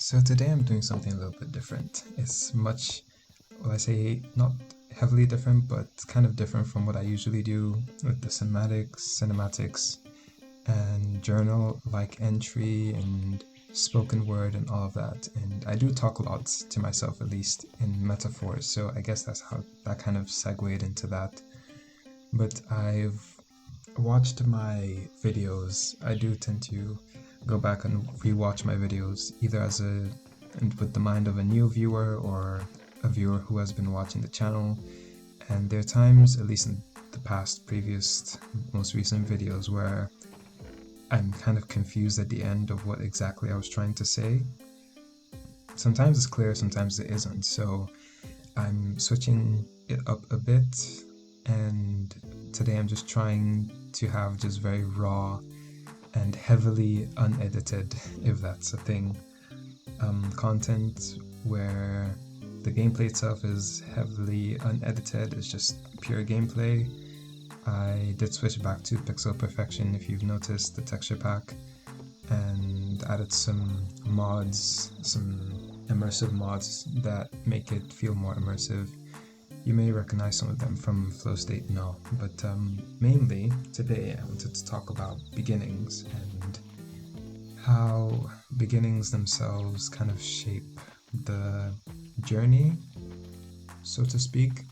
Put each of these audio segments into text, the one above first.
So today I'm doing something a little bit different. It's much, well, I say not heavily different, but kind of different from what I usually do with the cinematics, and journal-like entry and spoken word and all of that. And I do talk a lot to myself, at least in metaphors, so I guess that's how that kind of segued into that. But I've watched my videos. I do tend to go back and rewatch my videos either and with the mind of a new viewer or a viewer who has been watching the channel. And there are times, at least in the most recent videos, where I'm kind of confused at the end of what exactly I was trying to say. Sometimes it's clear, sometimes it isn't. So I'm switching it up a bit, and today I'm just trying to have just very raw and heavily unedited, if that's a thing, content where the gameplay itself is heavily unedited. It's just pure gameplay. I did switch back to pixel perfection, if you've noticed, the texture pack, and added some mods, some immersive mods that make it feel more immersive. You may recognize some of them from Flow State now, but mainly today I wanted to talk about beginnings and how beginnings themselves kind of shape the journey, so to speak.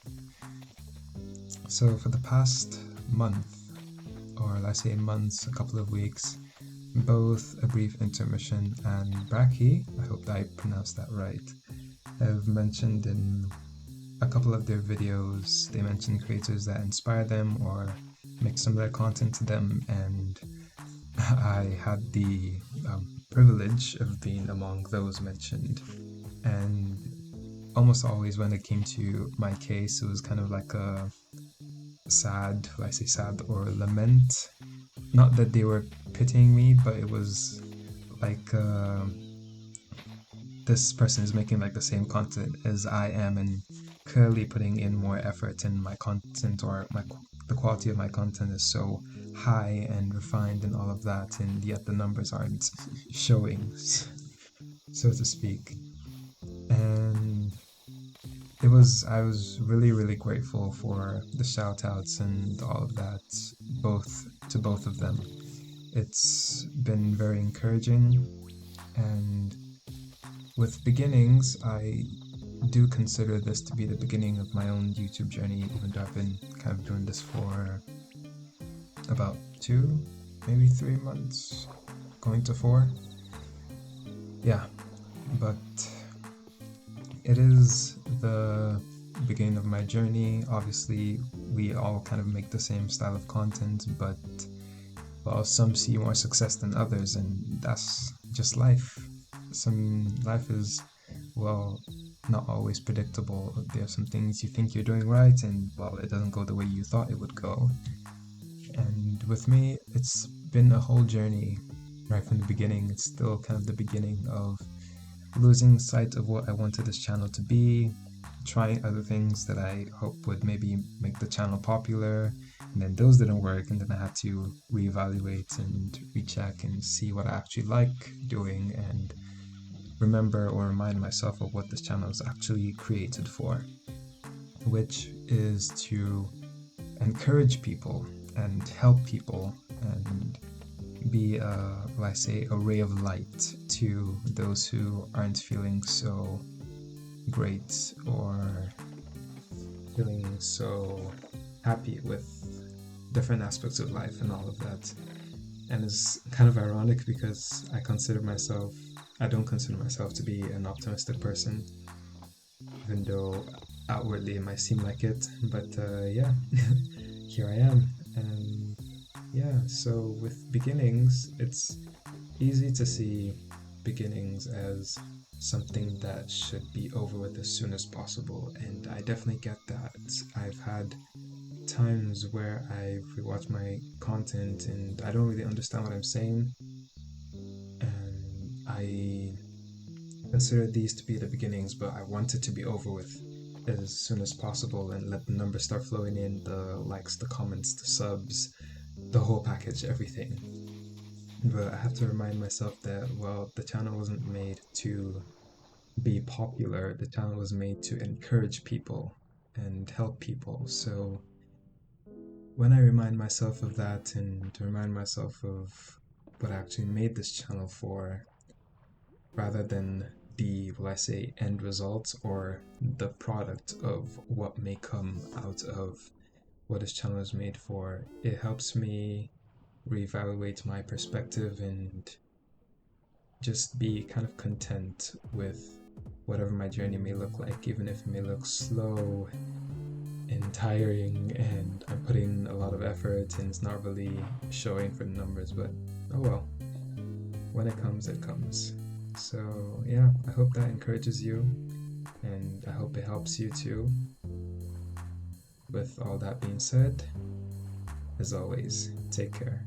So for the past month, or let's say months, a couple of weeks, both A Brief Intermission and Braki, I hope that I pronounced that right, have mentioned in a couple of their videos, they mention creators that inspire them or make similar content to them, and I had the privilege of being among those mentioned. And almost always when it came to my case, it was kind of like a sad, I say sad or lament. Not that they were pitying me, but it was like this person is making like the same content as I am and clearly putting in more effort in my content, or the quality of my content is so high and refined and all of that, and yet the numbers aren't showing, so to speak. And I was really grateful for the shout outs and all of that, to both of them. It's been very encouraging, and with beginnings, I do consider this to be the beginning of my own YouTube journey, even though I've been kind of doing this for about 2, maybe 3 months, going to 4. Yeah, but it is the beginning of my journey. Obviously, we all kind of make the same style of content, but well, some see more success than others, and that's just life. Life is, well, not always predictable. There are some things you think you're doing right, and well, it doesn't go the way you thought it would go. And with me, it's been a whole journey right from the beginning. It's still kind of the beginning of losing sight of what I wanted this channel to be, trying other things that I hope would maybe make the channel popular, and then those didn't work, and then I had to reevaluate and recheck and see what I actually like doing and remember or remind myself of what this channel is actually created for, which is to encourage people and help people and be I say, a ray of light to those who aren't feeling so great or feeling so happy with different aspects of life and all of that. And it's kind of ironic because I don't consider myself to be an optimistic person, even though outwardly it might seem like it. But yeah, here I am. And yeah, so with beginnings, it's easy to see beginnings as something that should be over with as soon as possible, and I definitely get that. I've had times where I rewatch my content and I don't really understand what I'm saying, and I consider these to be the beginnings, but I want it to be over with as soon as possible and let the numbers start flowing in, the likes, the comments, the subs, the whole package, everything. But I have to remind myself that, well, the channel wasn't made to be popular. The channel was made to encourage people and help people. So when I remind myself of that and to remind myself of what I actually made this channel for, rather than the, will I say, end result or the product of what may come out of what this channel is made for, it helps me reevaluate my perspective and just be kind of content with whatever my journey may look like, even if it may look slow and tiring and I'm putting a lot of effort and it's not really showing for the numbers, but oh well, when it comes, it comes. So yeah, I hope that encourages you and I hope it helps you too. With all that being said, as always, take care.